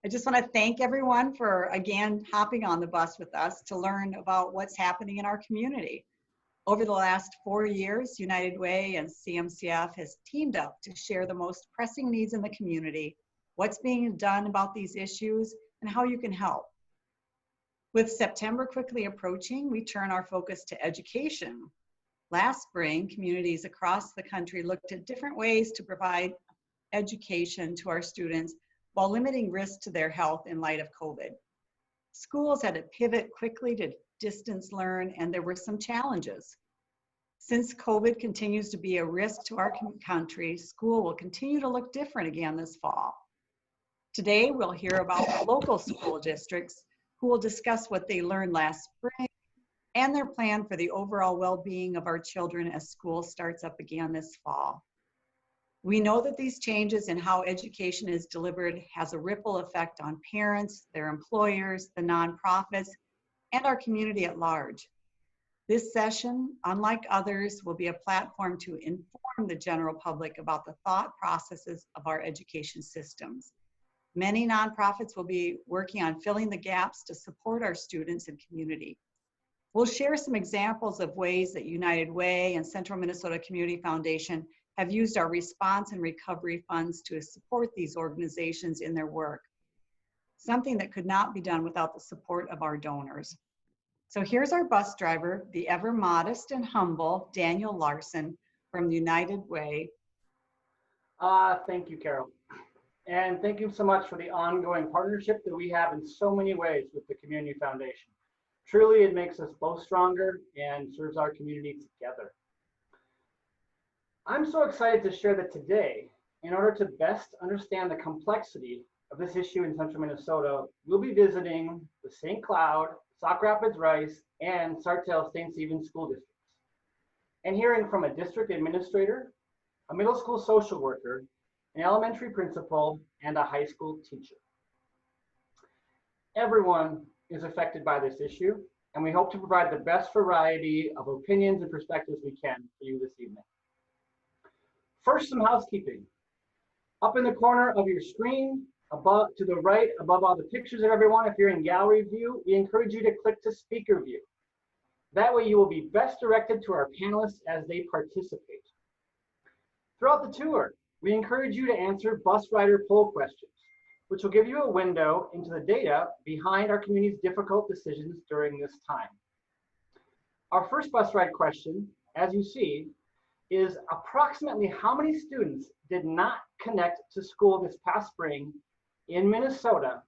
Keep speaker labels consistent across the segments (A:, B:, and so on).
A: I just want to thank everyone for, again, hopping on the bus with us to learn about what's happening in our community. Over the last 4 years, United Way and CMCF has teamed up to share the most pressing needs in the community, what's being done about these issues, and how you can help. With September quickly approaching, we turn our focus to education. Last spring, communities across the country looked at different ways to provide education to our students while limiting risk to their health in light of COVID. Schools had to pivot quickly to distance learn, and there were some challenges. Since COVID continues to be a risk to our country, school will continue to look different again this fall. Today, we'll hear about local school districts who will discuss what they learned last spring and their plan for the overall well-being of our children as school starts up again this fall. We know that these changes in how education is delivered has a ripple effect on parents, their employers, the nonprofits, and our community at large. This session, unlike others, will be a platform to inform the general public about the thought processes of our education systems. Many nonprofits will be working on filling the gaps to support our students and community. We'll share some examples of ways that United Way and Central Minnesota Community Foundation have used our response and recovery funds to support these organizations in their work, something that could not be done without the support of our donors. So here's our bus driver, the ever modest and humble Daniel Larson from United Way.
B: Thank you, Carol. And thank you so much for the ongoing partnership that we have in so many ways with the Community Foundation. Truly, it makes us both stronger and serves our community together. I'm so excited to share that today, in order to best understand the complexity of this issue in Central Minnesota, we'll be visiting the St. Cloud, Sauk Rapids Rice, and Sartell St. Stephen's school districts, and hearing from a district administrator, a middle school social worker, an elementary principal, and a high school teacher. Everyone is affected by this issue, and we hope to provide the best variety of opinions and perspectives we can for you this evening. First, some housekeeping. Up in the corner of your screen, above to the right, above all the pictures of everyone, if you're in gallery view, we encourage you to click to speaker view. That way you will be best directed to our panelists as they participate. Throughout the tour, we encourage you to answer bus rider poll questions, which will give you a window into the data behind our community's difficult decisions during this time. Our first bus ride question, as you see, is approximately how many students did not connect to school this past spring in Minnesota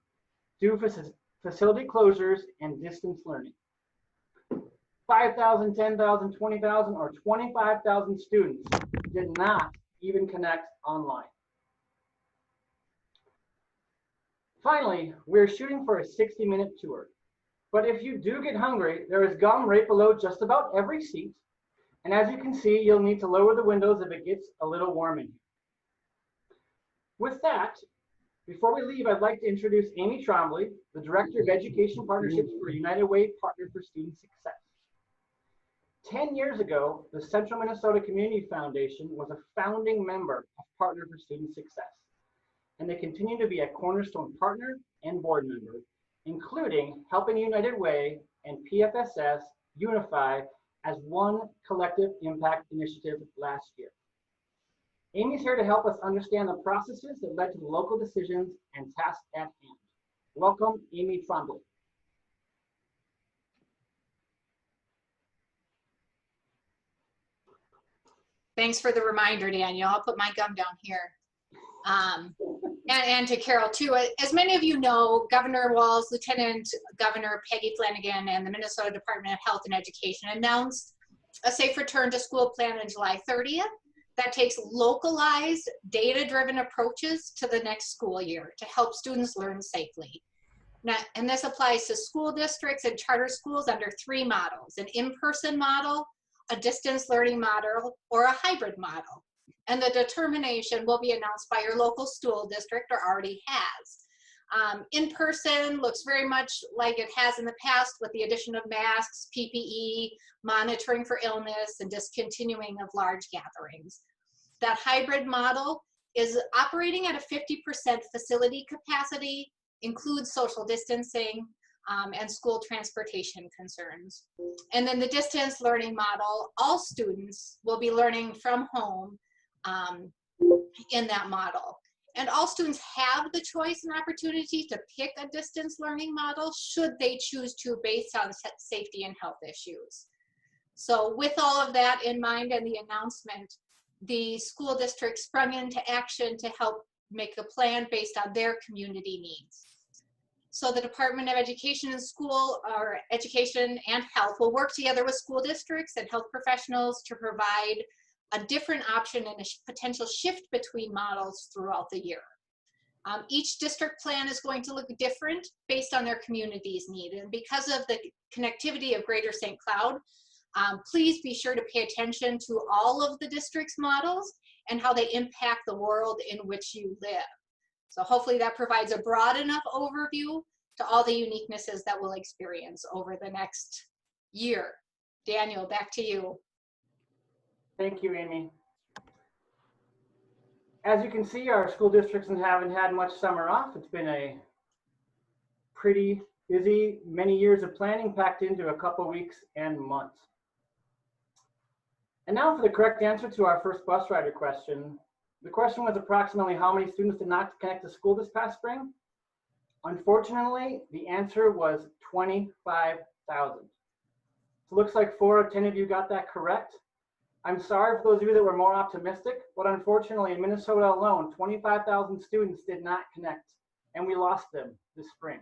B: due to facility closures and distance learning? 5,000, 10,000, 20,000, or 25,000 students did not even connect online. Finally, we're shooting for a 60-minute tour. But if you do get hungry, there is gum right below just about every seat. And as you can see, you'll need to lower the windows if it gets a little warm in here. With that, before we leave, I'd like to introduce Amy Trombley, the Director of Education Partnerships for United Way Partner for Student Success. 10 years ago, the Central Minnesota Community Foundation was a founding member of Partner for Student Success, and they continue to be a cornerstone partner and board member, including helping United Way and PFSS unify as one collective impact initiative last year. Amy's here to help us understand the processes that led to the local decisions and tasks at hand. Welcome, Amy Trombley.
C: Thanks for the reminder, Daniel. I'll put my gum down here. And to Carol too, as many of you know, Governor Walz, Lieutenant Governor Peggy Flanagan, and the Minnesota Department of Health and Education announced a safe return to school plan on July 30th that takes localized, data-driven approaches to the next school year to help students learn safely. Now, and this applies to school districts and charter schools under 3 models: an in-person model, a distance learning model, or a hybrid model. And the determination will be announced by your local school district, or already has. In person looks very much like it has in the past, with the addition of masks, PPE, monitoring for illness, and discontinuing of large gatherings. That hybrid model is operating at a 50% facility capacity includes social distancing and school transportation concerns. And then the distance learning model, all students will be learning from home in that model. And all students have the choice and opportunity to pick a distance learning model should they choose to, based on safety and health issues. So with all of that in mind and the announcement, the school district sprung into action to help make a plan based on their community needs. So the Department of Education and Education and Health will work together with school districts and health professionals to provide a different option and a potential shift between models throughout the year. Each district plan is going to look different based on their community's need. And because of the connectivity of Greater St. Cloud, please be sure to pay attention to all of the district's models and how they impact the world in which you live. So hopefully that provides a broad enough overview to all the uniquenesses that we'll experience over the next year. Daniel, back to you.
B: Thank you, Amy. As you can see, our school districts haven't had much summer off. It's been a pretty busy, many years of planning packed into a couple weeks and months. And now for the correct answer to our first bus rider question. The question was approximately how many students did not connect to school this past spring? Unfortunately, the answer was 25,000. So it looks like 4 of 10 of you got that correct. I'm sorry for those of you that were more optimistic, but unfortunately in Minnesota alone, 25,000 students did not connect, and we lost them this spring.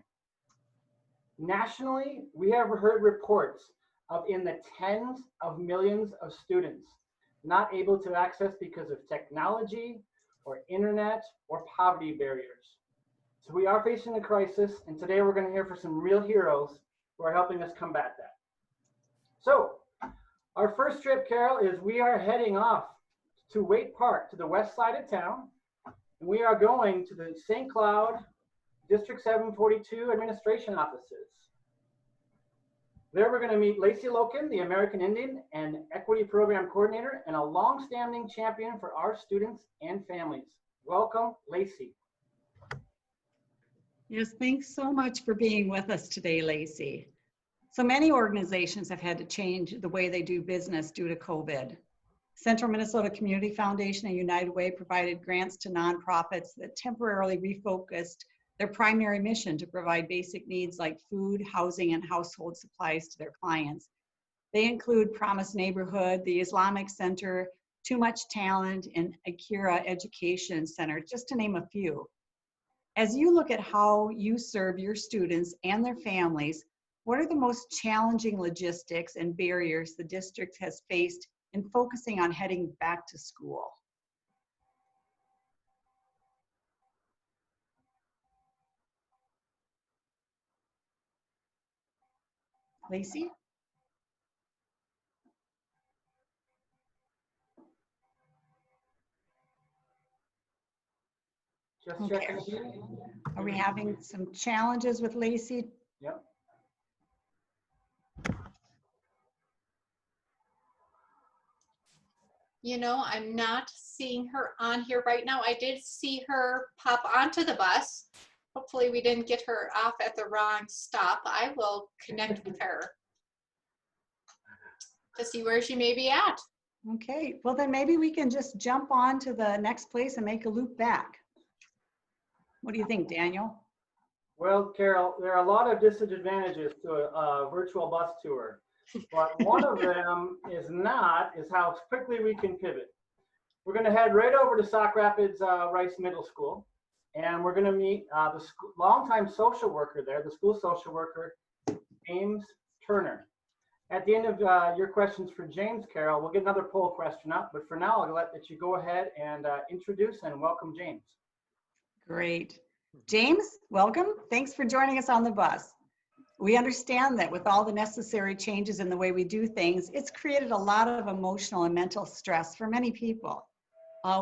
B: Nationally, we have heard reports of in the tens of millions of students not able to access because of technology or internet or poverty barriers. So we are facing a crisis, and today we're going to hear from some real heroes who are helping us combat that. So our first trip, Carol, is we are heading off to Waite Park, to the west side of town, and we are going to the St. Cloud District 742 administration offices. There we're going to meet Lacey Loken, the American Indian and Equity Program Coordinator and a long-standing champion for our students and families. Welcome, Lacey.
A: Yes, thanks so much for being with us today, Lacey. So many organizations have had to change the way they do business due to COVID. Central Minnesota Community Foundation and United Way provided grants to nonprofits that temporarily refocused their primary mission to provide basic needs like food, housing, and household supplies to their clients. They include Promise Neighborhood, the Islamic Center, Too Much Talent, and Akira Education Center, just to name a few. As you look at how you serve your students and their families, what are the most challenging logistics and barriers the district has faced in focusing on heading back to school? Lacey?
B: Just
A: Okay.
B: checking.
A: Are we having some challenges with Lacey?
B: Yep.
C: You know, I'm not seeing her on here right now. I did see her pop onto the bus. Hopefully we didn't get her off at the wrong stop. I will connect with her to see where she may be at.
A: Okay, well then maybe we can just jump on to the next place and make a loop back. What do you think, Daniel?
B: Well, Carol, there are a lot of disadvantages to a virtual bus tour, but one of them is how quickly we can pivot. We're going to head right over to Sauk Rapids Rice Middle School, and we're going to meet the longtime social worker there, the school social worker, James Turner. At the end of your questions for James, Carol, we'll get another poll question up, but for now, I'll let you go ahead and introduce and welcome James.
A: Great. James, welcome. Thanks for joining us on the bus. We understand that with all the necessary changes in the way we do things, it's created a lot of emotional and mental stress for many people.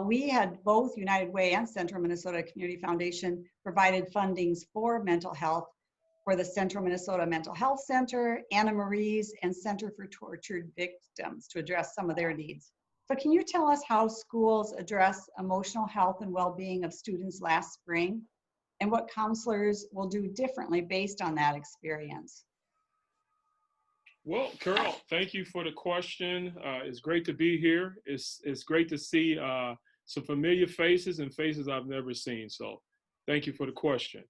A: We had both United Way and Central Minnesota Community Foundation provided fundings for mental health for the Central Minnesota Mental Health Center, Anna Marie's, and Center for Tortured Victims to address some of their needs. So can you tell us how schools address emotional health and well-being of students last spring? and what counselors will do differently based on that experience?
D: Well, Carol, thank you for the question. It's great to be here. It's great to see some familiar faces and faces I've never seen. So thank you for the question.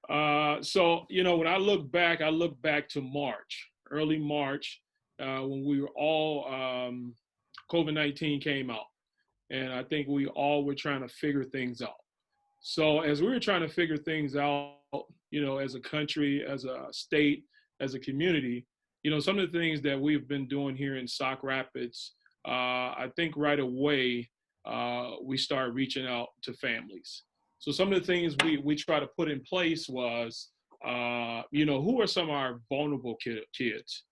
D: So, when I look back to March, early March, when we were all, COVID-19 came out. And I think we all were trying to figure things out. So as we were trying to figure things out, as a country, as a state, as a community, some of the things that we've been doing here in Sauk Rapids, I think right away, we started reaching out to families. So some of the things we try to put in place was, who are some of our vulnerable kids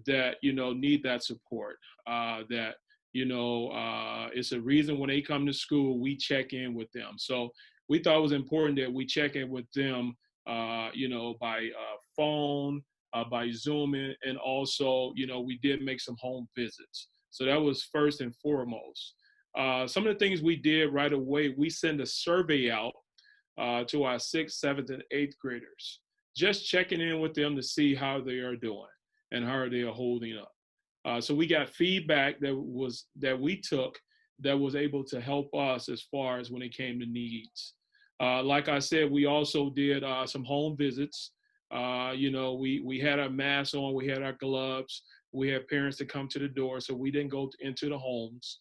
D: that, need that support, that, it's a reason when they come to school, we check in with them. So we thought it was important that we check in with them, by phone, by Zoom, and also, we did make some home visits. So that was first and foremost. Some of the things we did right away, we send a survey out to our 6th, 7th, and 8th graders, just checking in with them to see how they are doing and how they are holding up. So we got feedback that we took that was able to help us as far as when it came to needs. Like I said, we also did some home visits. We had our masks on, we had our gloves, we had parents to come to the door, so we didn't go into the homes.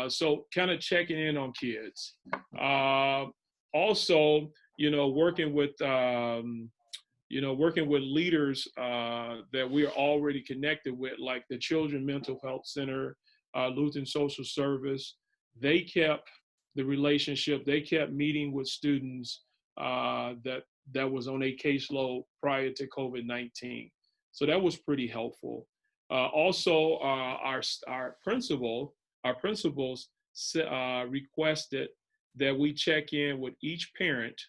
D: So kind of checking in on kids. Also, working with leaders that we're already connected with, like the Children Mental Health Center, Lutheran Social Service. They kept the relationship. They kept meeting with students that was on a caseload prior to COVID-19. So that was pretty helpful. Also, our principals requested that we check in with each parent.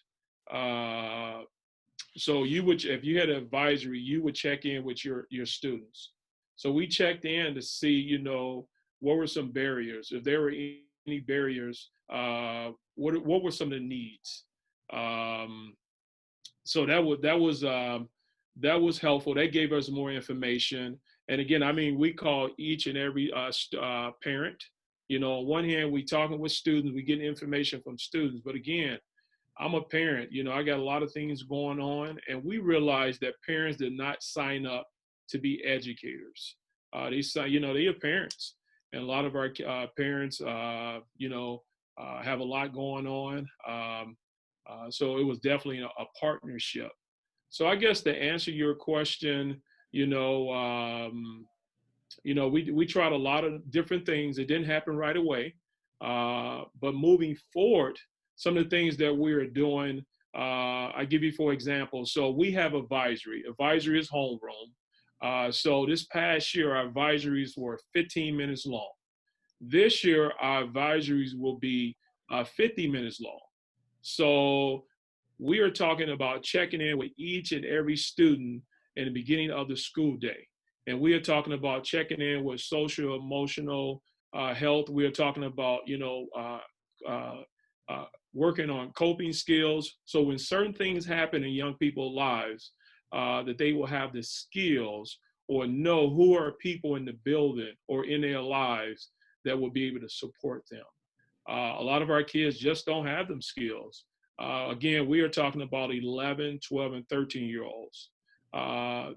D: So if you had an advisory, you would check in with your students. So we checked in to see, what were some barriers? If there were any barriers, what were some of the needs? So that was helpful. That gave us more information. And again, we call each and every parent. On one hand, we talking with students, we getting information from students. But again, I'm a parent, I got a lot of things going on, and we realized that parents did not sign up to be educators. They are parents, and a lot of our parents, have a lot going on. So it was definitely a partnership. So I guess to answer your question, we tried a lot of different things. It didn't happen right away, but moving forward, some of the things that we are doing, I give you for example. So we have advisory. Advisory is homeroom. So this past year, our advisories were 15 minutes long. This year, our advisories will be 50 minutes long. So we are talking about checking in with each and every student in the beginning of the school day. And we are talking about checking in with social, emotional health. We are talking about, working on coping skills. So when certain things happen in young people's lives, that they will have the skills or know who are people in the building or in their lives that will be able to support them. A lot of our kids just don't have them skills. Again, we are talking about 11, 12, and 13-year-olds.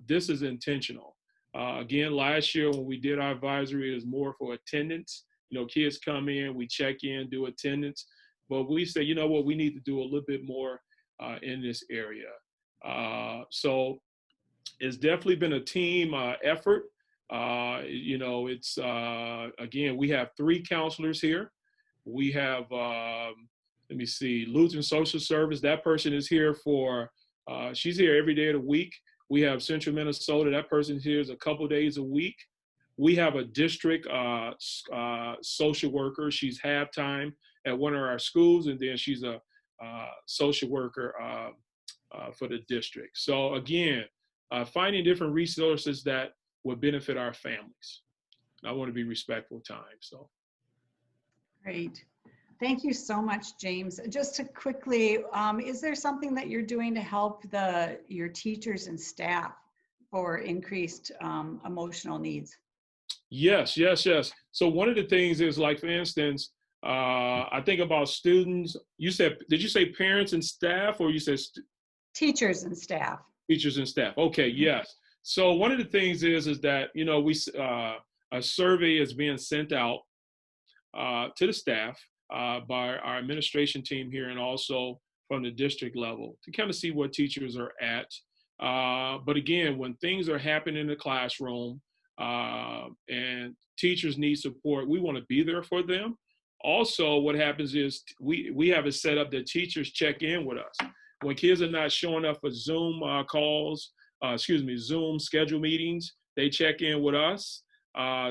D: This is intentional. Again, last year when we did our advisory, it was more for attendance. Kids come in, we check in, do attendance. But we say, we need to do a little bit more in this area. So it's definitely been a team effort. It's, again, we have 3 counselors here. We have, Lutheran Social Service. That person is here she's here every day of the week. We have Central Minnesota. That person here is a couple days a week. We have a district social worker. She's half-time at one of our schools, and then she's a social worker for the district. So again, finding different resources that would benefit our families. I want to be respectful of time. So
A: great. Thank you so much, James. Just to quickly, is there something that you're doing to help your teachers and staff for increased emotional needs?
D: Yes, yes, yes. So one of the things is like, for instance, I think about students. Did you say parents and staff, or you said
A: Teachers and staff.
D: teachers and staff? Okay, yes. So one of the things is that, you know, a survey is being sent out to the staff by our administration team here, and also from the district level, to kind of see what teachers are at. But again, when things are happening in the classroom and teachers need support, we want to be there for them. Also, what happens is we have it set up that teachers check in with us. When kids are not showing up for Zoom Zoom schedule meetings, they check in with us.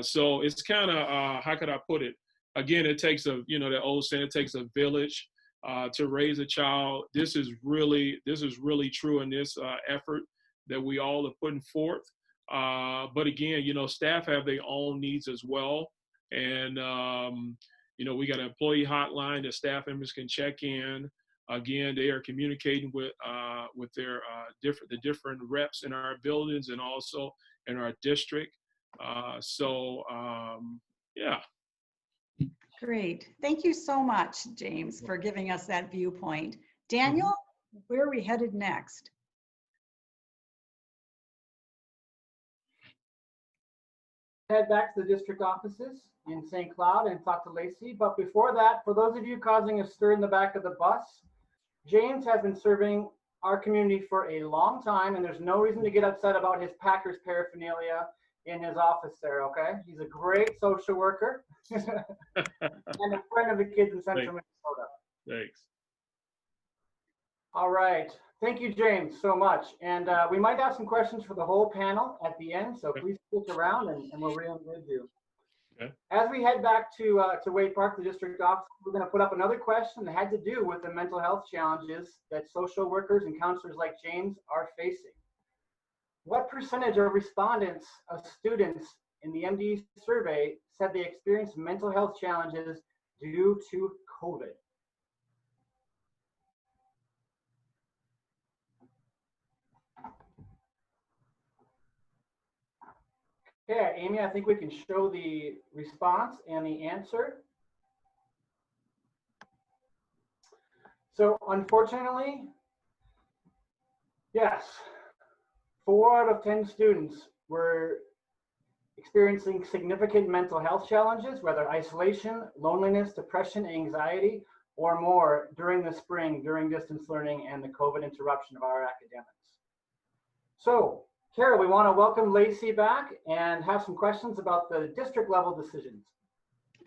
D: So it's kind of, how could I put it? Again, it takes the old saying, it takes a village to raise a child. This is really true in this effort that we all are putting forth. But again, staff have their own needs as well. And, we got an employee hotline that staff members can check in. Again, they are communicating with their different reps in our buildings and also in our district. Yeah.
A: Great. Thank you so much, James, for giving us that viewpoint. Daniel, where are we headed next?
B: Head back to the district offices in St. Cloud and talk to Lacey. But before that, for those of you causing a stir in the back of the bus, James has been serving our community for a long time, and there's no reason to get upset about his Packers paraphernalia in his office there, okay? He's a great social worker and a friend of the kids in Central Minnesota.
D: Thanks.
B: All right. Thank you, James, so much. And we might have some questions for the whole panel at the end, so please stick around and we'll re-engage you.
D: Okay.
B: As we head back to Wade Park, the district office, we're going to put up another question that had to do with the mental health challenges that social workers and counselors like James are facing. What percentage of respondents of students in the MD survey said they experienced mental health challenges due to COVID? Okay, Amy, I think we can show the response and the answer. So unfortunately, yes, 4 out of 10 students were experiencing significant mental health challenges, whether isolation, loneliness, depression, anxiety, or more during the spring, during distance learning and the COVID interruption of our academics. So, Carol, we want to welcome Lacey back and have some questions about the district level decisions.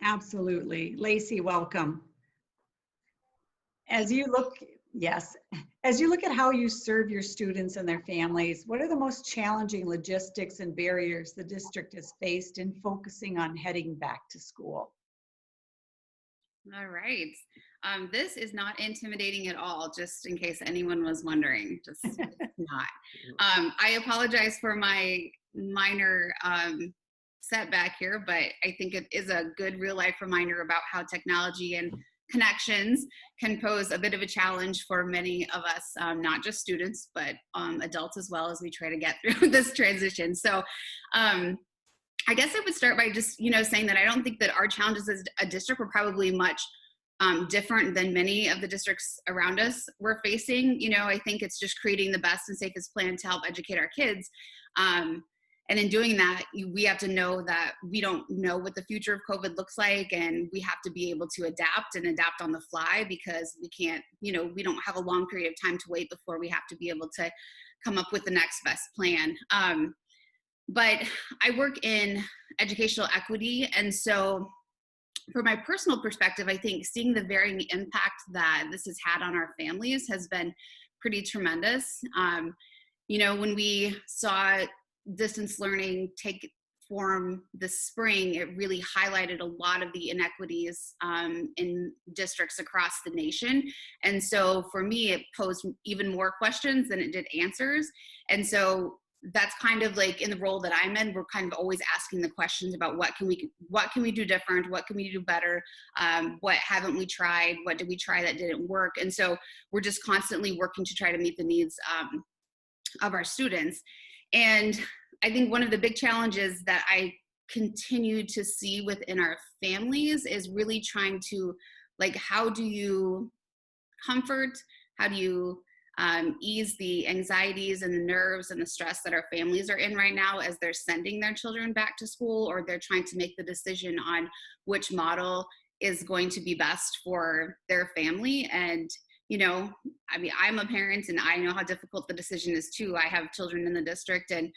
A: Absolutely. Lacey, welcome. As you look at how you serve your students and their families, what are the most challenging logistics and barriers the district has faced in focusing on heading back to school?
E: All right. This is not intimidating at all, just in case anyone was wondering. Just not. I apologize for my minor setback here, but I think it is a good real life reminder about how technology and connections can pose a bit of a challenge for many of us, not just students, but adults as well, as we try to get through this transition. So I guess I would start by just, saying that I don't think that our challenges as a district were probably much different than many of the districts around us were facing. I think it's just creating the best and safest plan to help educate our kids. And in doing that, we have to know that we don't know what the future of COVID looks like, and we have to be able to adapt on the fly, because we can't, we don't have a long period of time to wait before we have to be able to come up with the next best plan. But I work in educational equity, and so from my personal perspective, I think seeing the varying impact that this has had on our families has been pretty tremendous. When we saw distance learning take form this spring, it really highlighted a lot of the inequities in districts across the nation. And so for me, it posed even more questions than it did answers. And so that's kind of like in the role that I'm in, we're kind of always asking the questions about what can we do different? What can we do better? What haven't we tried? What did we try that didn't work? And so we're just constantly working to try to meet the needs of our students. And I think one of the big challenges that I continue to see within our families is really trying to, like, how do you comfort? How do you ease the anxieties and the nerves and the stress that our families are in right now as they're sending their children back to school, or they're trying to make the decision on which model is going to be best for their family. And, you know, I mean, I'm a parent and I know how difficult the decision is too. I have children in the district, and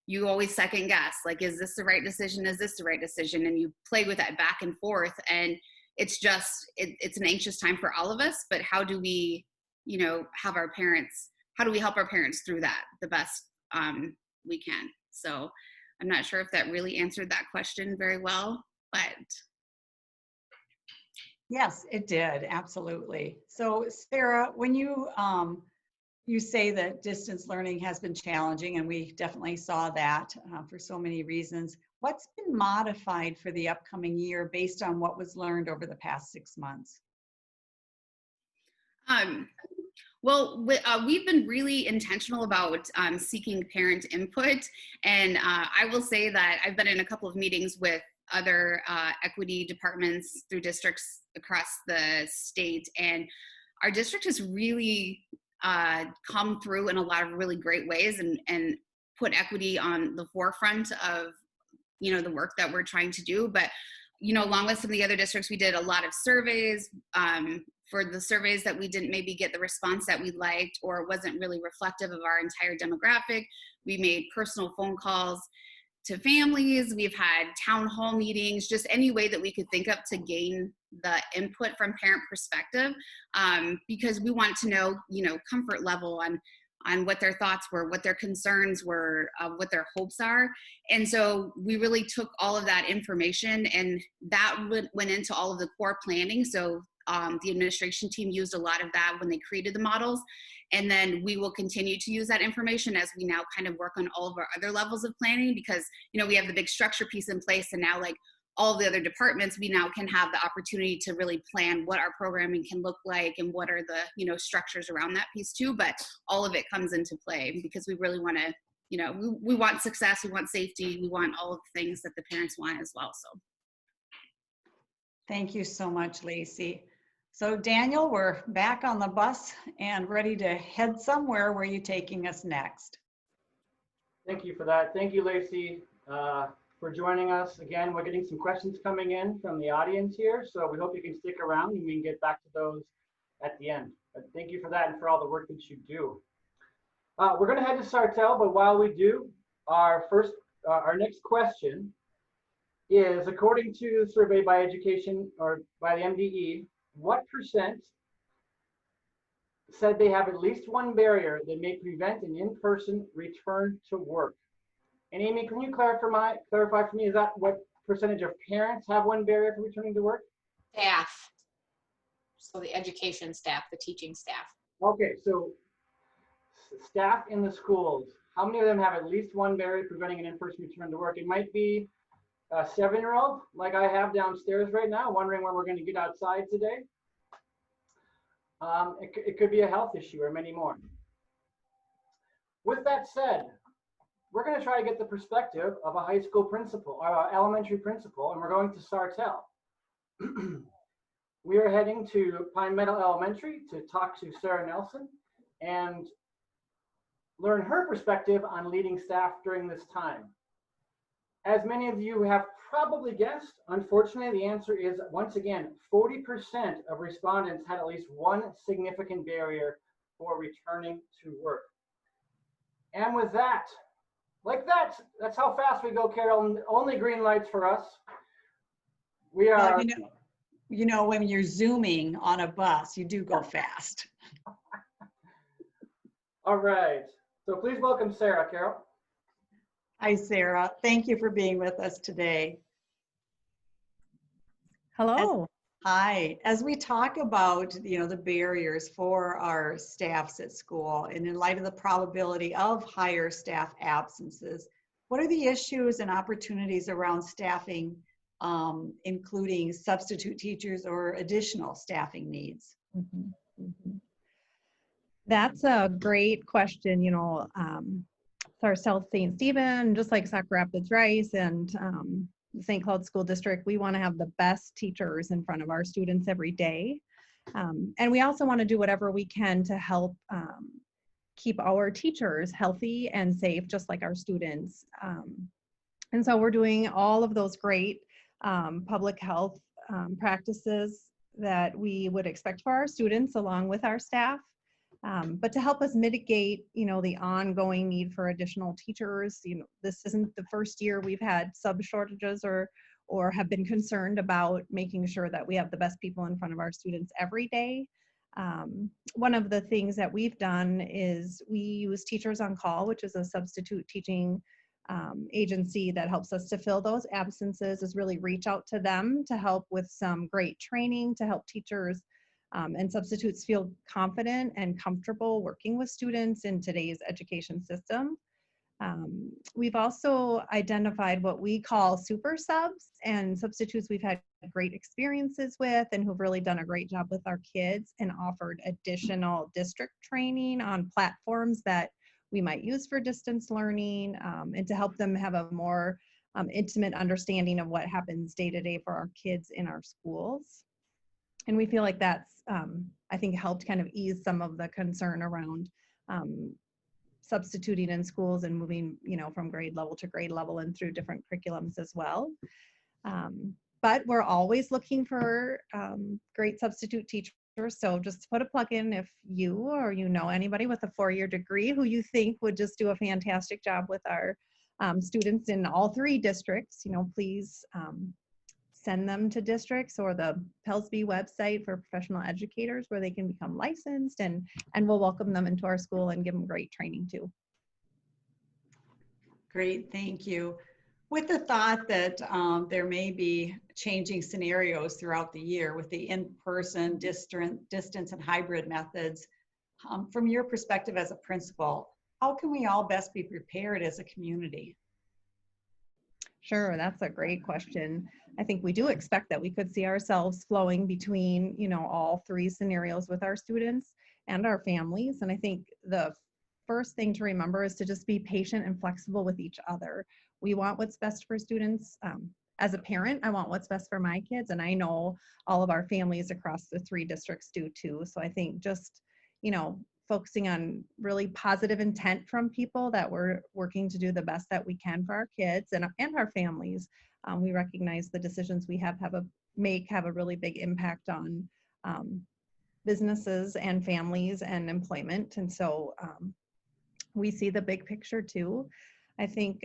E: you always second guess, like, is this the right decision? Is this the right decision? And you play with that back and forth. And it's just, it's an anxious time for all of us, but how do we, you know, how do we help our parents through that the best we can? So I'm not sure if that really answered that question very well, but.
A: Yes, it did. Absolutely. So Sarah, when you say that distance learning has been challenging, and we definitely saw that for so many reasons, what's been modified for the upcoming year based on what was learned over the past 6 months?
E: Well, we've been really intentional about seeking parent input. And I will say that I've been in a couple of meetings with other equity departments through districts across the state. And our district has really come through in a lot of really great ways and put equity on the forefront of, you know, the work that we're trying to do. But, you know, along with some of the other districts, we did a lot of surveys. For the surveys that we didn't maybe get the response that we liked, or wasn't really reflective of our entire demographic, we made personal phone calls to families. We've had town hall meetings, just any way that we could think of to gain the input from parent perspective, because we want to know, you know, comfort level on what their thoughts were, what their concerns were, what their hopes are. And so we really took all of that information, and that went into all of the core planning. So the administration team used a lot of that when they created the models. And then we will continue to use that information as we now kind of work on all of our other levels of planning, because, you know, we have the big structure piece in place, and now, like, all the other departments, we now can have the opportunity to really plan what our programming can look like and what are the, you know, structures around that piece too. But all of it comes into play because we really want to, you know, we want success, we want safety, we want all of the things that the parents want as well. So
A: Thank you so much, Lacey. So Daniel, we're back on the bus and ready to head somewhere. Where are you taking us next?
B: Thank you for that. Thank you, Lacey, for joining us. Again, we're getting some questions coming in from the audience here, so we hope you can stick around and we can get back to those at the end. But thank you for that and for all the work that you do. We're going to head to Sartell, but while we do, our next question is, according to the survey by education, or by the MDE, what % said they have at least one barrier that may prevent an in-person return to work? And Amy, can you clarify for me, is that what percentage of parents have one barrier for returning to work?
C: Staff. So the education staff, the teaching staff.
B: Okay, so staff in the schools, how many of them have at least one barrier preventing an in-person return to work? It might be a 7-year-old like I have downstairs right now, wondering when we're going to get outside today. It could be a health issue or many more. With that said, we're going to try to get the perspective of a high school principal or elementary principal, and we're going to Sartell. We are heading to Pine Meadow Elementary to talk to Sarah Nelson and learn her perspective on leading staff during this time. As many of you have probably guessed, unfortunately, the answer is, once again, 40% of respondents had at least one significant barrier for returning to work. And with that, like that's how fast we go, Carol. Only green lights for us. We are.
A: Well, you know, when you're Zooming on a bus, you do go fast.
B: All right. So please welcome Sarah, Carol.
A: Hi, Sarah. Thank you for being with us today.
F: Hello.
A: Hi. As we talk about, the barriers for our staffs at school, and in light of the probability of higher staff absences, what are the issues and opportunities around staffing, including substitute teachers or additional staffing needs?
F: Mhm, mhm. That's a great question. Our South St. Stephen, just like Sauk Rapids Rice and the St. Cloud School District, we want to have the best teachers in front of our students every day. And we also want to do whatever we can to help keep our teachers healthy and safe, just like our students. And so we're doing all of those great public health practices that we would expect for our students along with our staff. But to help us mitigate, the ongoing need for additional teachers, this isn't the first year we've had sub shortages or have been concerned about making sure that we have the best people in front of our students every day. One of the things that we've done is we use Teachers on Call, which is a substitute teaching agency that helps us to fill those absences, is really reach out to them to help with some great training to help teachers and substitutes feel confident and comfortable working with students in today's education system. We've also identified what we call super subs and substitutes we've had great experiences with and who've really done a great job with our kids and offered additional district training on platforms that we might use for distance learning and to help them have a more intimate understanding of what happens day to day for our kids in our schools. And we feel like that's, I think, helped kind of ease some of the concern around substituting in schools and moving, from grade level to grade level and through different curriculums as well. But we're always looking for great substitute teachers. So just put a plug in if you or anybody with a 4-year degree who you think would just do a fantastic job with our students in all 3 districts, please send them to districts or the PELSB website for professional educators where they can become licensed and we'll welcome them into our school and give them great training too.
A: Great, thank you. With the thought that there may be changing scenarios throughout the year with the in-person, distance, and hybrid methods, from your perspective as a principal, how can we all best be prepared as a community?
F: Sure, that's a great question. I think we do expect that we could see ourselves flowing between, all 3 scenarios with our students and our families. And I think the first thing to remember is to just be patient and flexible with each other. We want what's best for students. As a parent, I want what's best for my kids, and I know all of our families across the 3 districts do too. So I think just, focusing on really positive intent from people that we're working to do the best that we can for our kids and our families. We recognize the decisions we have a really big impact on businesses and families and employment. And so we see the big picture too. I think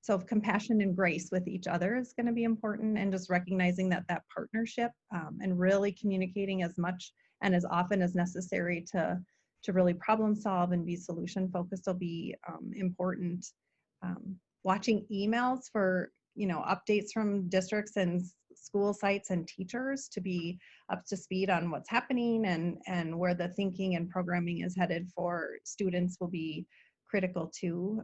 F: so compassion and grace with each other is going to be important, and just recognizing that partnership and really communicating as much and as often as necessary to really problem solve and be solution focused will be important. Watching emails for updates from districts and school sites and teachers to be up to speed on what's happening and where the thinking and programming is headed for students will be critical too.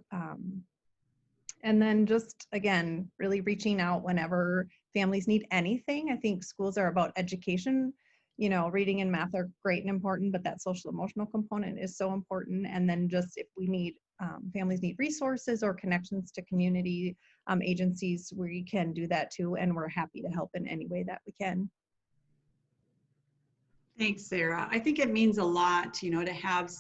F: And then just, again, really reaching out whenever families need anything. I think schools are about education. Reading and math are great and important, but that social emotional component is so important. And then just if we need, families need resources or connections to community agencies, we can do that too. And we're happy to help in any way that we can.
A: Thanks, Sarah. I think it means a lot, to have,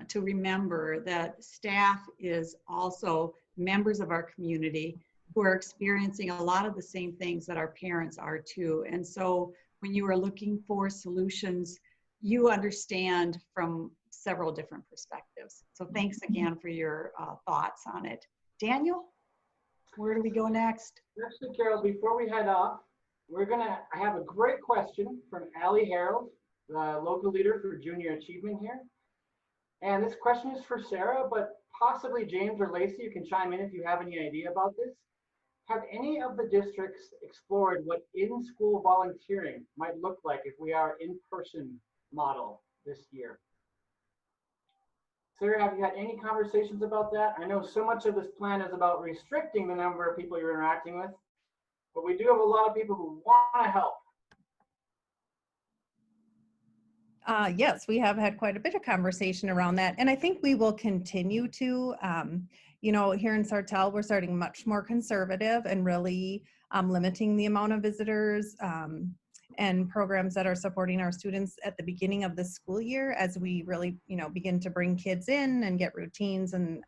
A: to remember that staff is also members of our community who are experiencing a lot of the same things that our parents are too. And so when you are looking for solutions, you understand from several different perspectives. So thanks again for your thoughts on it. Daniel, where do we go next?
B: Actually, Carol, before we head off, I have a great question from Allie Harold, the local leader for junior achievement here. And this question is for Sarah, but possibly James or Lacey, you can chime in if you have any idea about this. Have any of the districts explored what in-school volunteering might look like if we are in-person model this year? Sarah, have you had any conversations about that? I know so much of this plan is about restricting the number of people you're interacting with, but we do have a lot of people who want to help.
F: Yes, we have had quite a bit of conversation around that. And I think we will continue to, here in Sartell, we're starting much more conservative and really limiting the amount of visitors and programs that are supporting our students at the beginning of the school year as we really, begin to bring kids in and get routines and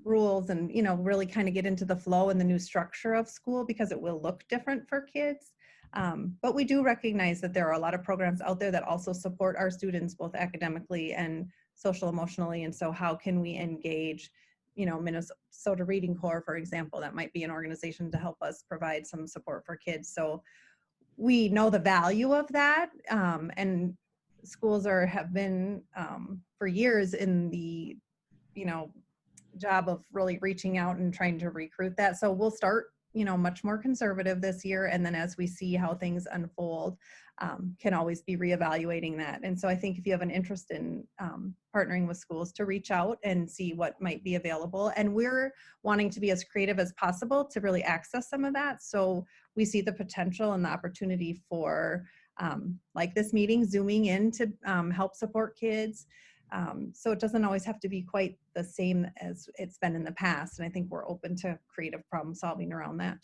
F: rules and, really kind of get into the flow and the new structure of school because it will look different for kids. But we do recognize that there are a lot of programs out there that also support our students both academically and social emotionally. And so how can we engage, Minnesota Reading Corps, for example, that might be an organization to help us provide some support for kids. So we know the value of that. And schools have been for years in the, job of really reaching out and trying to recruit that. So we'll start much more conservative this year. And then as we see how things unfold, can always be reevaluating that. And so I think if you have an interest in partnering with schools to reach out and see what might be available. And we're wanting to be as creative as possible to really access some of that. So we see the potential and the opportunity for like this meeting, Zooming in to help support kids. So it doesn't always have to be quite the same as it's been in the past. And I think we're open to creative problem solving around that.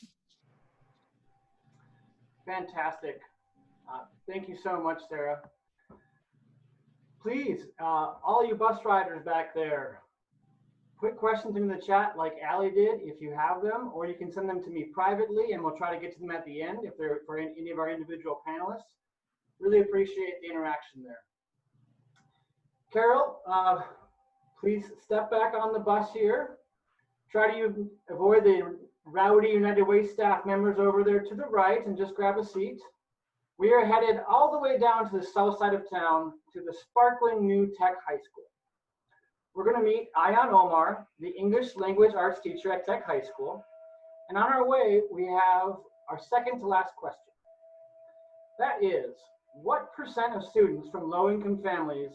B: Fantastic. Thank you so much, Sarah. Please, all you bus riders back there, put questions in the chat like Allie did if you have them, or you can send them to me privately and we'll try to get to them at the end if they're for any of our individual panelists. Really appreciate the interaction there. Carol, please step back on the bus here. Try to avoid the rowdy United Way staff members over there to the right and just grab a seat. We are headed all the way down to the south side of town to the sparkling new Tech High School. We're going to meet Ayan Omar, the English language arts teacher at Tech High School. And on our way, we have our second to last question. That is, what % of students from low-income families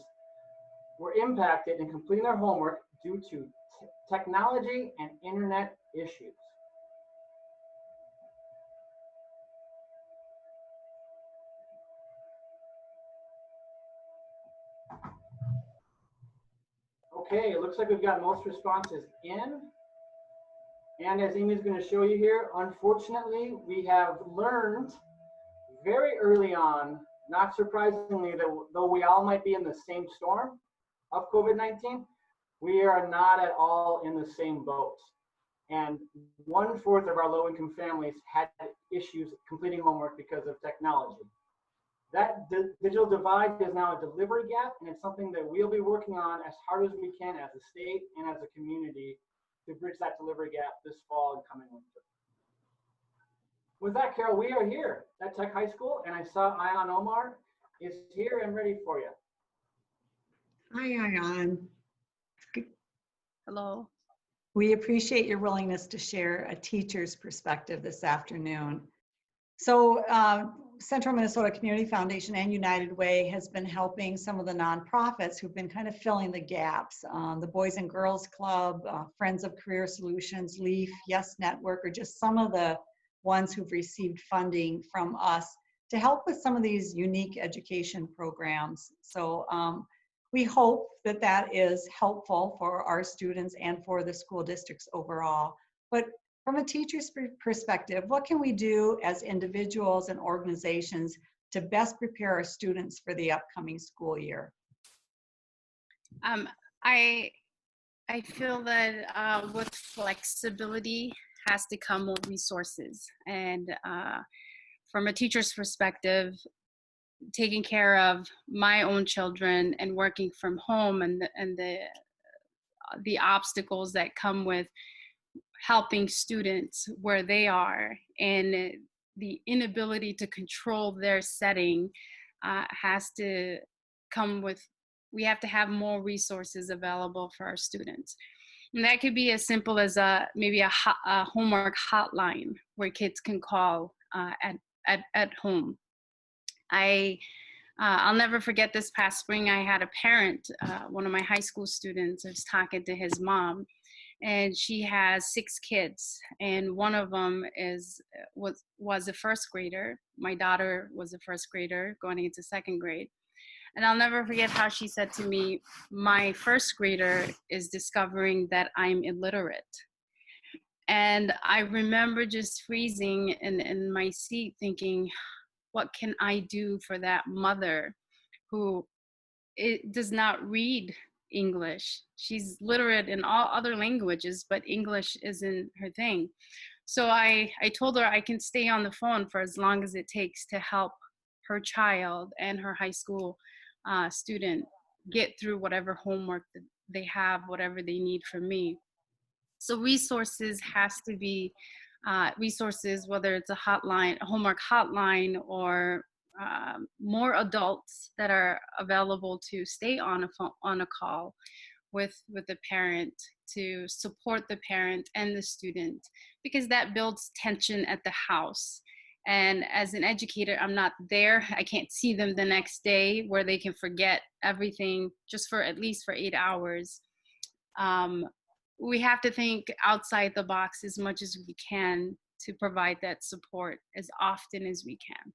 B: were impacted in completing their homework due to technology and internet issues? Okay, it looks like we've got most responses in. And as Amy's going to show you here, unfortunately, we have learned very early on, not surprisingly, that though we all might be in the same storm of COVID-19, we are not at all in the same boat. And 1/4 of our low-income families had issues completing homework because of technology. That digital divide is now a delivery gap, and it's something that we'll be working on as hard as we can as a state and as a community to bridge that delivery gap this fall and coming winter. With that, Carol, we are here at Tech High School, and I saw Ayan Omar is here and ready for you.
A: Hi, Ayan.
E: Hello.
A: We appreciate your willingness to share a teacher's perspective this afternoon. So Central Minnesota Community Foundation and United Way has been helping some of the nonprofits who've been kind of filling the gaps. The Boys and Girls Club, Friends of Career Solutions, LEAF, Yes Network, are just some of the ones who've received funding from us to help with some of these unique education programs. So we hope that that is helpful for our students and for the school districts overall. But from a teacher's perspective, what can we do as individuals and organizations to best prepare our students for the upcoming school year?
E: I feel that with flexibility has to come with resources. And from a teacher's perspective, taking care of my own children and working from home and the obstacles that come with helping students where they are and the inability to control their setting has to come with, we have to have more resources available for our students.
G: And that could be as simple as maybe a homework hotline where kids can call at home. I'll never forget this past spring. I had a parent, one of my high school students, was talking to his mom, and she has 6 kids, and one of them was a first grader. My daughter was a first grader going into 2nd grade. And I'll never forget how she said to me, my first grader is discovering that I'm illiterate. And I remember just freezing in my seat thinking, what can I do for that mother who does not read English? She's literate in all other languages, but English isn't her thing. So I told her I can stay on the phone for as long as it takes to help her child and her high school student get through whatever homework that they have, whatever they need from me. So resources has to be resources, whether it's a hotline, a homework hotline, or more adults that are available to stay on a phone, on a call with the parent to support the parent and the student, because that builds tension at the house. And as an educator, I'm not there. I can't see them the next day where they can forget everything just for at least for 8 hours. We have to think outside the box as much as we can to provide that support as often as we can.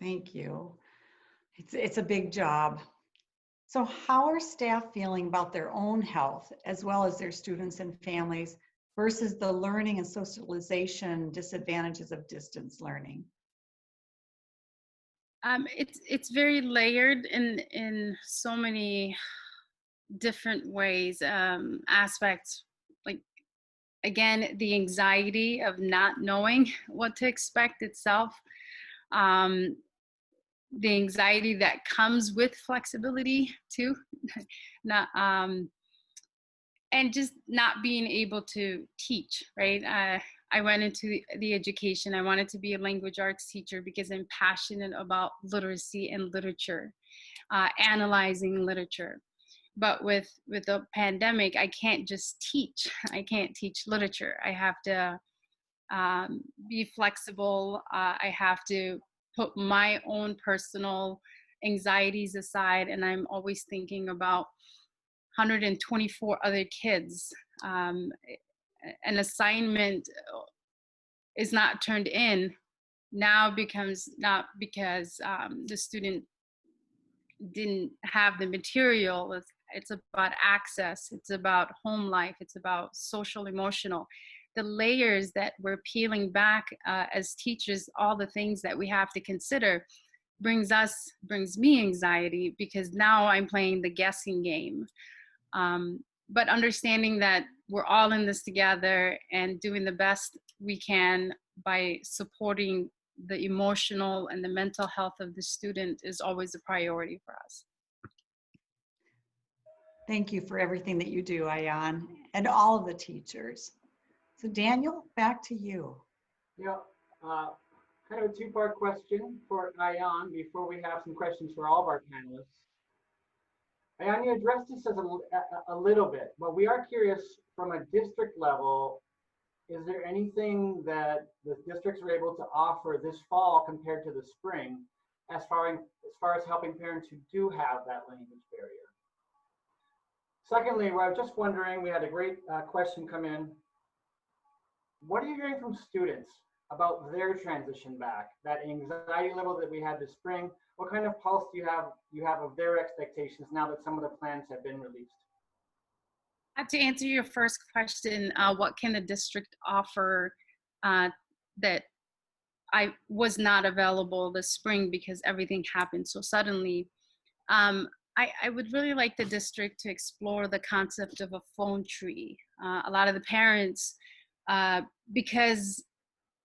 A: Thank you. It's a big job. So how are staff feeling about their own health as well as their students and families versus the learning and socialization disadvantages of distance learning?
G: It's very layered in so many different ways, aspects. Like, again, the anxiety of not knowing what to expect itself, the anxiety that comes with flexibility too, not and just not being able to teach, right? I went into the education. I wanted to be a language arts teacher because I'm passionate about literacy and literature, analyzing literature. But with the pandemic, I can't just teach. I can't teach literature. I have to be flexible. I have to put my own personal anxieties aside, and I'm always thinking about 124 other kids. An assignment is not turned in now becomes not because the student didn't have the material. It's about access. It's about home life. It's about social, emotional. The layers that we're peeling back as teachers, all the things that we have to consider brings me anxiety, because now I'm playing the guessing game. But understanding that we're all in this together and doing the best we can by supporting the emotional and the mental health of the student is always a priority for us.
A: Thank you for everything that you do, Ayan, and all of the teachers. So Daniel, back to you.
B: Yeah, kind of a 2-part question for Ayan before we have some questions for all of our panelists. Ayan, you addressed this as a little bit, but we are curious from a district level, is there anything that the districts are able to offer this fall compared to the spring as far as helping parents who do have that language barrier? Secondly, I was just wondering, we had a great question come in. What are you hearing from students about their transition back, that anxiety level that we had this spring? What kind of pulse do you have of their expectations now that some of the plans have been released?
G: To answer your first question, what can the district offer that I was not available this spring because everything happened so suddenly? I would really like the district to explore the concept of a phone tree. A lot of the parents, because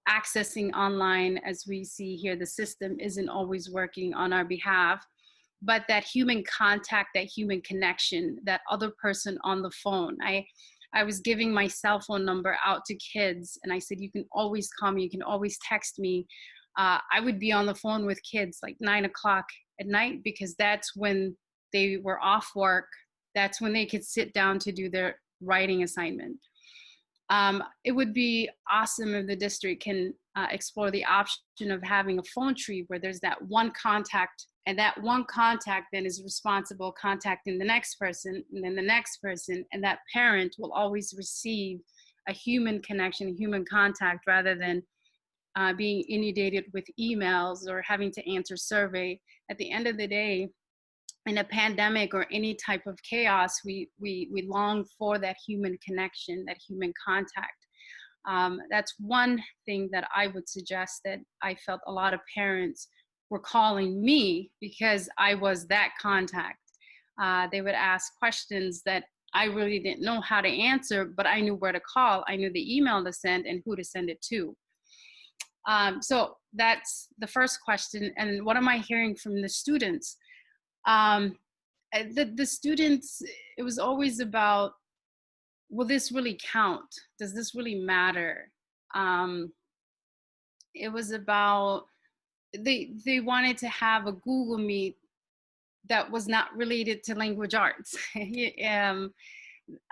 G: accessing online, as we see here, the system isn't always working on our behalf, but that human contact, that human connection, that other person on the phone. I was giving my cell phone number out to kids, and I said, you can always call me, you can always text me. I would be on the phone with kids like 9 o'clock at night, because that's when they were off work, that's when they could sit down to do their writing assignment. It would be awesome if the district can explore the option of having a phone tree where there's that one contact, and that one contact then is responsible contacting the next person, and then the next person, and that parent will always receive a human connection, human contact, rather than being inundated with emails or having to answer survey. At the end of the day, in a pandemic or any type of chaos, we long for that human connection, that human contact. That's one thing that I would suggest, that I felt a lot of parents were calling me because I was that contact. They would ask questions that I really didn't know how to answer, but I knew where to call. I knew the email to send and who to send it to. So that's the first question. And what am I hearing from the students? The students, it was always about, will this really count? Does this really matter? It was about, they wanted to have a Google Meet that was not related to language arts.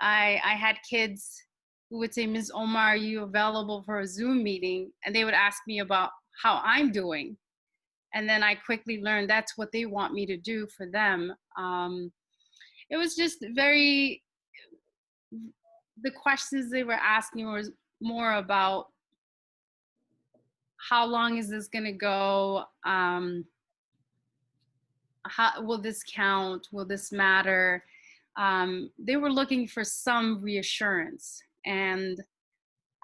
G: I had kids who would say, Ms. Omar, are you available for a Zoom meeting? And they would ask me about how I'm doing. And then I quickly learned that's what they want me to do for them. It was just very, the questions they were asking was more about, how long is this gonna go? How will this count? Will this matter? They were looking for some reassurance, and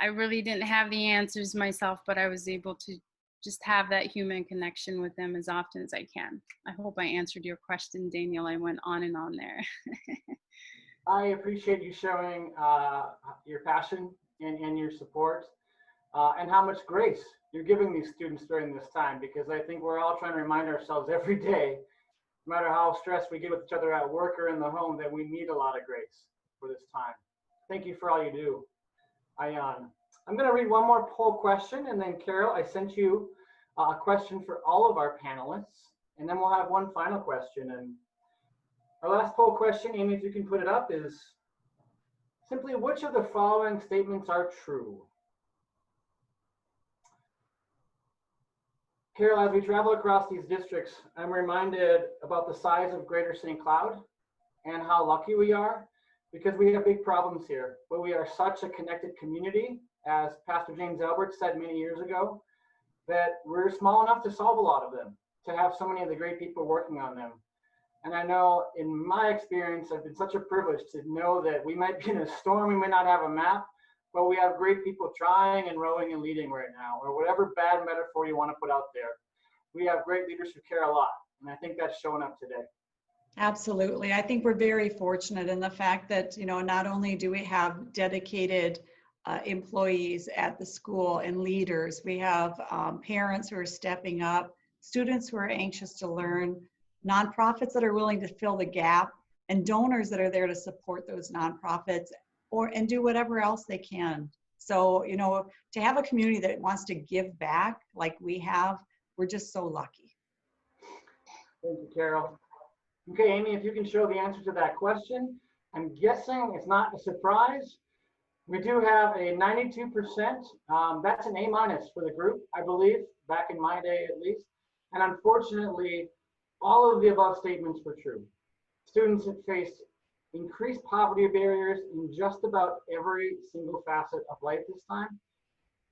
G: I really didn't have the answers myself, but I was able to just have that human connection with them as often as I can. I hope I answered your question, Daniel. I went on and on there.
B: I appreciate you showing your passion and your support, and how much grace you're giving these students during this time, because I think we're all trying to remind ourselves every day, no matter how stressed we get with each other at work or in the home, that we need a lot of grace for this time. Thank you for all you do, Ayan. I'm going to read one more poll question, and then Carol, I sent you a question for all of our panelists, and then we'll have one final question. And our last poll question, Amy, if you can put it up, is simply, which of the following statements are true? Carol, as we travel across these districts, I'm reminded about the size of Greater St. Cloud and how lucky we are, because we have big problems here, but we are such a connected community, as Pastor James Albert said many years ago, that we're small enough to solve a lot of them, to have so many of the great people working on them. And I know in my experience, I've been such a privilege to know that we might be in a storm, we may not have a map, but we have great people trying and rowing and leading right now, or whatever bad metaphor you want to put out there. We have great leaders who care a lot, and I think that's showing up today.
A: Absolutely. I think we're very fortunate in the fact that, you know, not only do we have dedicated employees at the school and leaders, we have parents who are stepping up, students who are anxious to learn, nonprofits that are willing to fill the gap, and donors that are there to support those nonprofits and do whatever else they can. So, you know, to have a community that wants to give back like we have, we're just so lucky.
B: Thank you, Carol. Okay, Amy, if you can show the answer to that question. I'm guessing it's not a surprise. We do have a 92%. That's an A- for the group, I believe, back in my day at least. And unfortunately, all of the above statements were true. Students have faced increased poverty barriers in just about every single facet of life this time,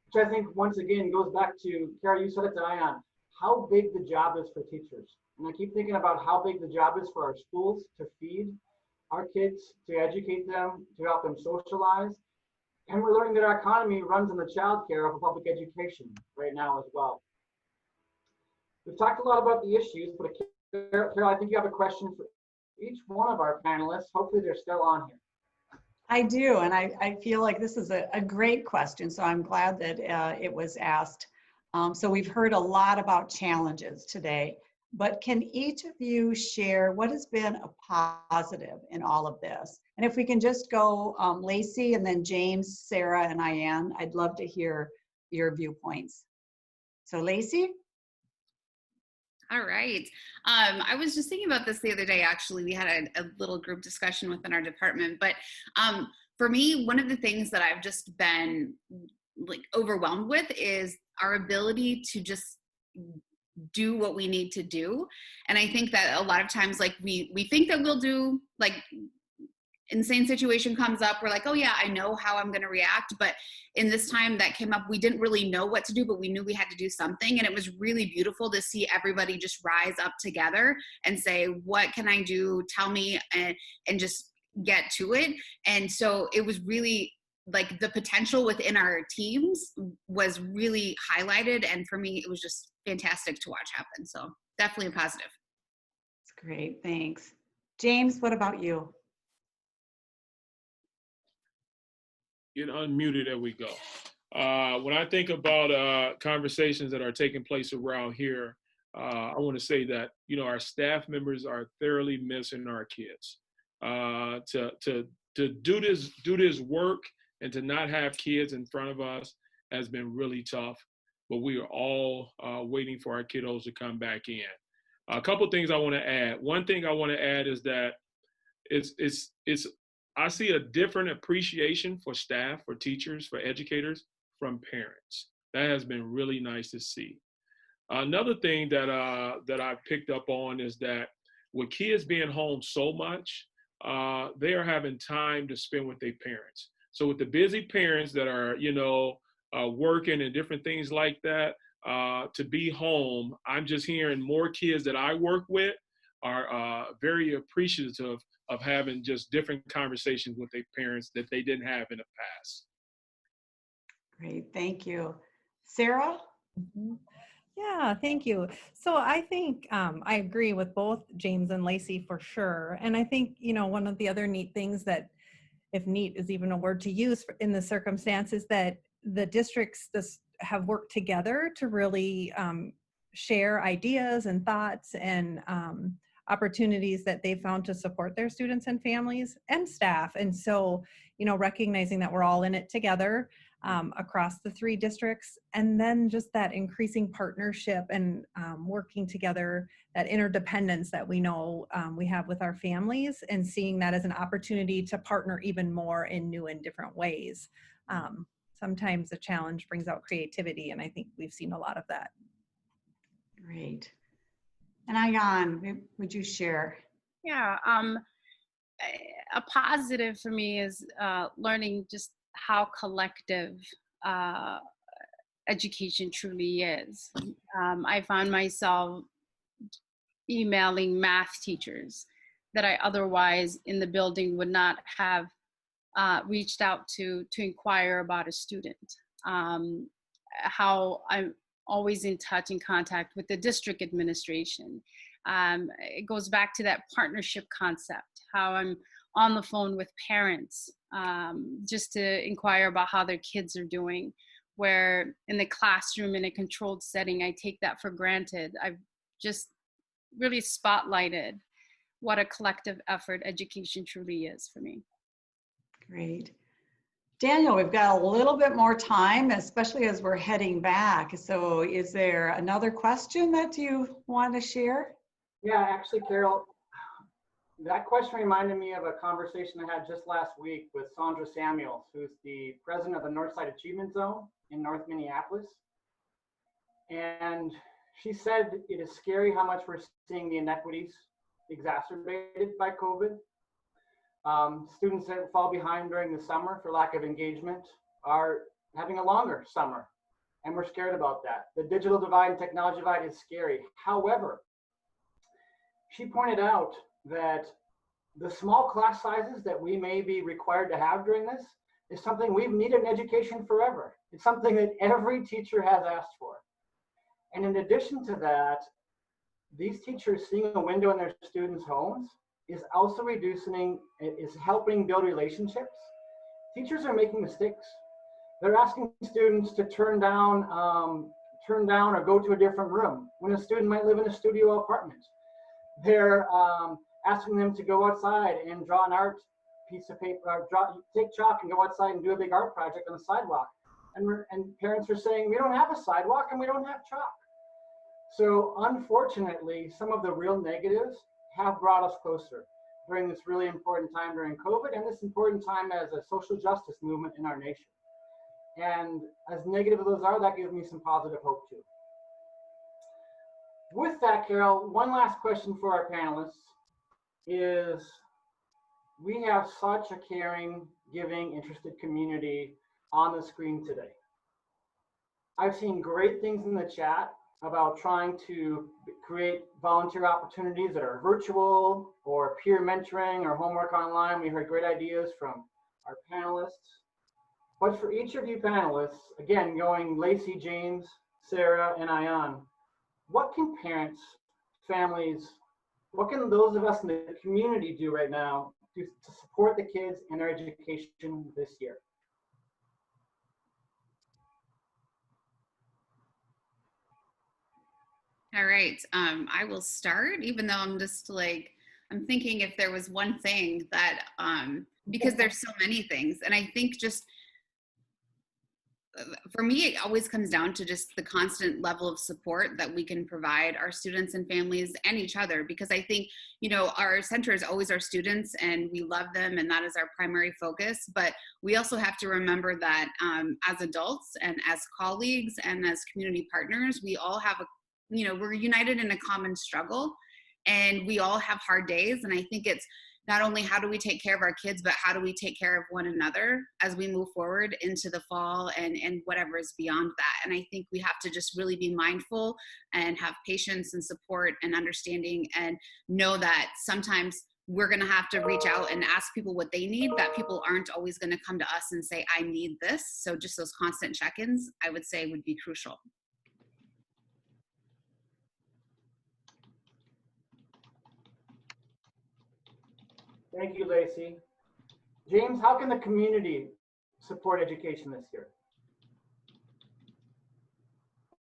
B: which I think once again goes back to, Carol, you said it to Ayan, how big the job is for teachers. And I keep thinking about how big the job is for our schools to feed our kids, to educate them, to help them socialize. And we're learning that our economy runs on the childcare of public education right now as well. We've talked a lot about the issues, but Carol, I think you have a question for each one of our panelists. Hopefully they're still on here.
A: I do, and I feel like this is a great question, so I'm glad that it was asked. So we've heard a lot about challenges today, but can each of you share what has been a positive in all of this? And if we can just go Lacey and then James, Sarah, and Ayan, I'd love to hear your viewpoints. So Lacey?
E: All right. I was just thinking about this the other day. Actually, we had a little group discussion within our department. But for me, one of the things that I've just been like overwhelmed with is our ability to just do what we need to do. And I think that a lot of times, like we think that we'll do, like, insane situation comes up, we're like, oh yeah, I know how I'm going to react. But in this time that came up, we didn't really know what to do, but we knew we had to do something. And it was really beautiful to see everybody just rise up together and say, what can I do? Tell me, and just get to it. And so it was really like the potential within our teams was really highlighted. And for me, it was just fantastic to watch happen. So definitely a positive.
A: That's great. Thanks. James, what about you?
D: Get unmuted. There we go. When I think about conversations that are taking place around here, I want to say that, you know, our staff members are thoroughly missing our kids. To do this work and to not have kids in front of us has been really tough. But we are all waiting for our kiddos to come back in. A couple things I want to add. One thing I want to add is that I see a different appreciation for staff, for teachers, for educators from parents. That has been really nice to see. Another thing that I've picked up on is that with kids being home so much, they are having time to spend with their parents. So with the busy parents that are, you know, working and different things like that, to be home, I'm just hearing more kids that I work with are very appreciative of having just different conversations with their parents that they didn't have in the past.
A: Great, thank you. Sarah?
F: Mhm. Yeah, thank you. So I think I agree with both James and Lacey for sure. And I think, you know, one of the other neat things that, if neat is even a word to use in the circumstance, is that the districts have worked together to really share ideas and thoughts and opportunities that they found to support their students and families and staff. And so, you know, recognizing that we're all in it together across the 3 districts, and then just that increasing partnership and working together, that interdependence that we know we have with our families, and seeing that as an opportunity to partner even more in new and different ways. Sometimes a challenge brings out creativity, and I think we've seen a lot of that.
A: Great. And Ayan, would you share?
G: Yeah, a positive for me is learning just how collective education truly is. I found myself emailing math teachers that I otherwise in the building would not have reached out to inquire about a student. How I'm always in touch and contact with the district administration. It goes back to that partnership concept, how I'm on the phone with parents just to inquire about how their kids are doing, where in the classroom in a controlled setting, I take that for granted. I've just really spotlighted what a collective effort education truly is for me.
A: Great. Daniel, we've got a little bit more time, especially as we're heading back. So is there another question that you want to share?
B: Yeah, actually, Carol, that question reminded me of a conversation I had just last week with Sandra Samuels, who's the president of the Northside Achievement Zone in North Minneapolis. And she said it is scary how much we're seeing the inequities exacerbated by COVID. Students that fall behind during the summer for lack of engagement are having a longer summer, and we're scared about that. The digital divide and technology divide is scary. However, she pointed out that the small class sizes that we may be required to have during this is something we've needed in education forever. It's something that every teacher has asked for. And in addition to that, these teachers seeing a window in their students' homes is also is helping build relationships. Teachers are making mistakes. They're asking students to turn down or go to a different room when a student might live in a studio apartment. They're asking them to go outside and draw an art piece of paper, take chalk and go outside and do a big art project on the sidewalk. And parents are saying, we don't have a sidewalk and we don't have chalk. So unfortunately, some of the real negatives have brought us closer during this really important time during COVID and this important time as a social justice movement in our nation. And as negative as those are, that gives me some positive hope too. With that, Carol, one last question for our panelists is, we have such a caring, giving, interested community on the screen today. I've seen great things in the chat about trying to create volunteer opportunities that are virtual or peer mentoring or homework online. We heard great ideas from our panelists. But for each of you panelists, again, going Lacey, James, Sarah, and Ayan, what can parents, families, what can those of us in the community do right now to support the kids and their education this year?
E: All right, I will start, even though I'm just like, I'm thinking if there was one thing that, because there's so many things, and I think just, for me, it always comes down to just the constant level of support that we can provide our students and families and each other, because I think, you know, our center is always our students and we love them and that is our primary focus, but we also have to remember that as adults and as colleagues and as community partners, we all have a, you know, we're united in a common struggle and we all have hard days. And I think it's not only how do we take care of our kids, but how do we take care of one another as we move forward into the fall and whatever is beyond that. And I think we have to just really be mindful and have patience and support and understanding and know that sometimes we're going to have to reach out and ask people what they need, that people aren't always going to come to us and say, I need this. So just those constant check-ins, I would say, would be crucial.
B: Thank you, Lacey. James, how can the community support education this year?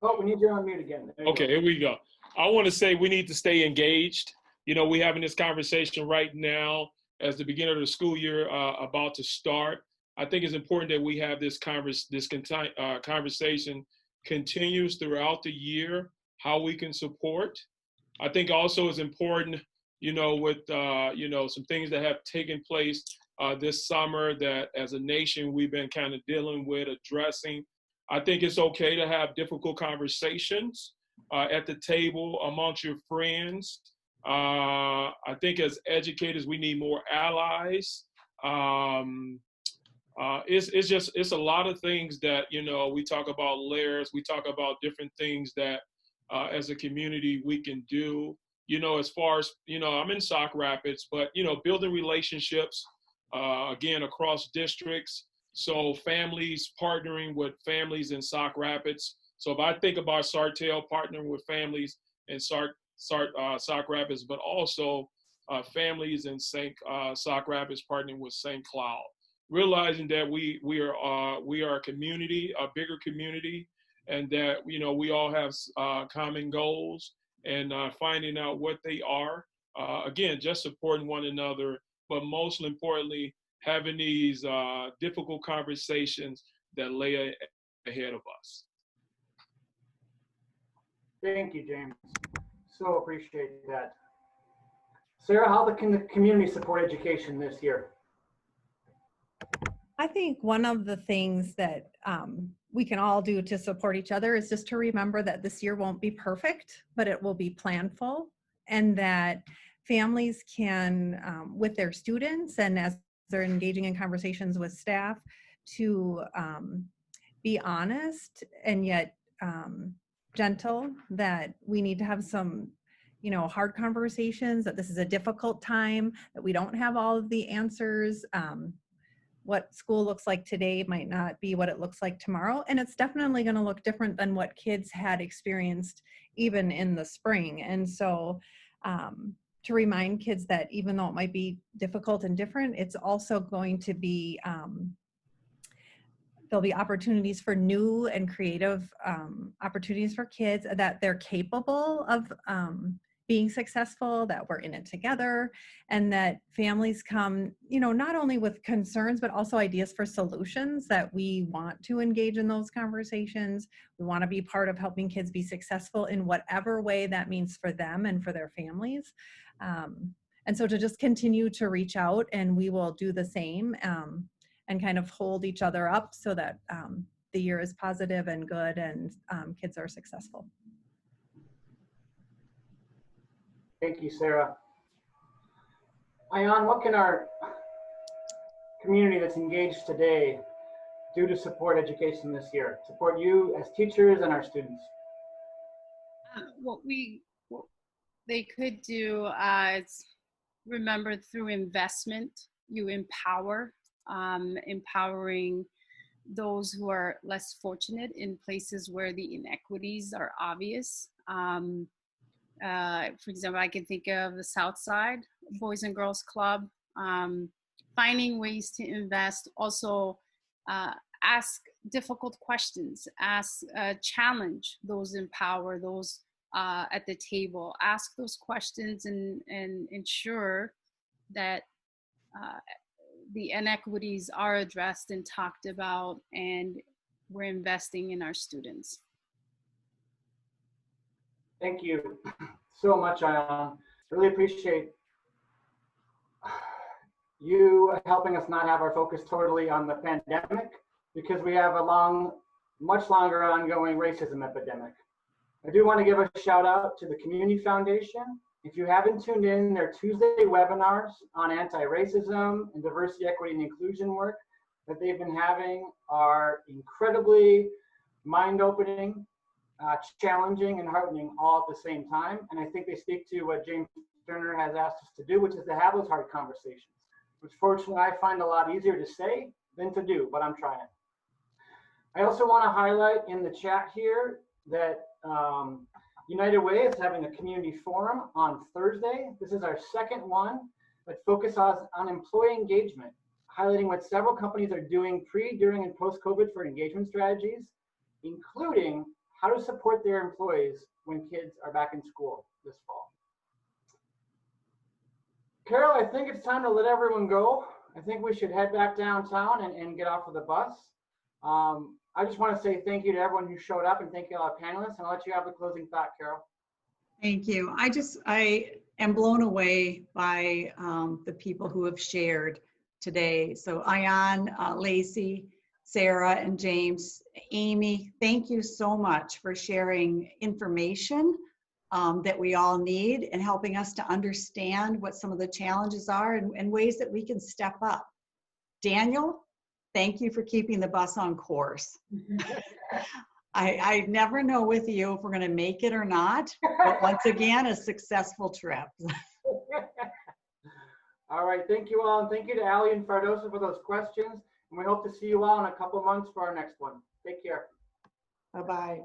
B: Oh, we need you on mute again.
D: Okay, here we go. I want to say we need to stay engaged. You know, we're having this conversation right now as the beginning of the school year about to start. I think it's important that we have this conversation continues throughout the year, how we can support. I think also it's important, you know, with, you know, some things that have taken place this summer that as a nation we've been kind of dealing with, addressing. I think it's okay to have difficult conversations at the table amongst your friends. I think as educators, we need more allies. It's a lot of things that, you know, we talk about layers, we talk about different things that as a community we can do. You know, as far as, you know, I'm in Sauk Rapids, but, you know, building relationships, again, across districts. So families partnering with families in Sauk Rapids. So if I think about Sartell partnering with families in Sauk Rapids, but also families in Sauk Rapids partnering with St. Cloud, realizing that we are a community, a bigger community, and that, you know, we all have common goals. And finding out what they are. Again, just supporting one another, but most importantly, having these difficult conversations that lay ahead of us.
B: Thank you, James. So appreciate that. Sarah, how can the community support education this year?
F: I think one of the things that we can all do to support each other is just to remember that this year won't be perfect, but it will be planful, and that families can, with their students and as they're engaging in conversations with staff, to be honest and yet gentle, that we need to have some, you know, hard conversations, that this is a difficult time, that we don't have all of the answers. What school looks like today might not be what it looks like tomorrow. And it's definitely going to look different than what kids had experienced even in the spring. And so to remind kids that even though it might be difficult and different, it's also going to be, there'll be opportunities for new and creative opportunities for kids, that they're capable of being successful, that we're in it together, and that families come, you know, not only with concerns, but also ideas for solutions, that we want to engage in those conversations. We want to be part of helping kids be successful in whatever way that means for them and for their families. And so to just continue to reach out, and we will do the same, and kind of hold each other up so that the year is positive and good, and kids are successful.
B: Thank you, Sarah. Ayan, what can our community that's engaged today do to support education this year? Support you as teachers and our students?
G: What they could do is remember, through investment, you empower, empowering those who are less fortunate in places where the inequities are obvious. For example, I can think of the South Side Boys and Girls Club, finding ways to invest, also ask difficult questions, challenge those in power, those at the table, ask those questions, and ensure that the inequities are addressed and talked about, and we're investing in our students.
B: Thank you so much, Ayan. Really appreciate you helping us not have our focus totally on the pandemic, because we have a much longer ongoing racism epidemic. I do want to give a shout out to the Community Foundation. If you haven't tuned in, their Tuesday webinars on anti-racism and diversity, equity, and inclusion work that they've been having are incredibly mind-opening, challenging, and heartening all at the same time. And I think they speak to what James Turner has asked us to do, which is to have those hard conversations, which fortunately I find a lot easier to say than to do, but I'm trying. I also want to highlight in the chat here that United Way is having a community forum on Thursday. This is our second one that focuses on employee engagement, highlighting what several companies are doing pre, during, and post-COVID for engagement strategies, including how to support their employees when kids are back in school this fall. Carol, I think it's time to let everyone go. I think we should head back downtown and get off of the bus. I just want to say thank you to everyone who showed up, and thank you to our panelists, and I'll let you have the closing thought, Carol.
A: Thank you. I am blown away by the people who have shared today. So Ayan, Lacey, Sarah, and James, Amy, thank you so much for sharing information that we all need, and helping us to understand what some of the challenges are, and ways that we can step up. Daniel, thank you for keeping the bus on course. I never know with you if we're going to make it or not, but once again, a successful trip.
B: All right, thank you all, and thank you to Ali and Fardosa for those questions, and we hope to see you all in a couple months for our next one. Take care.
A: Bye-bye.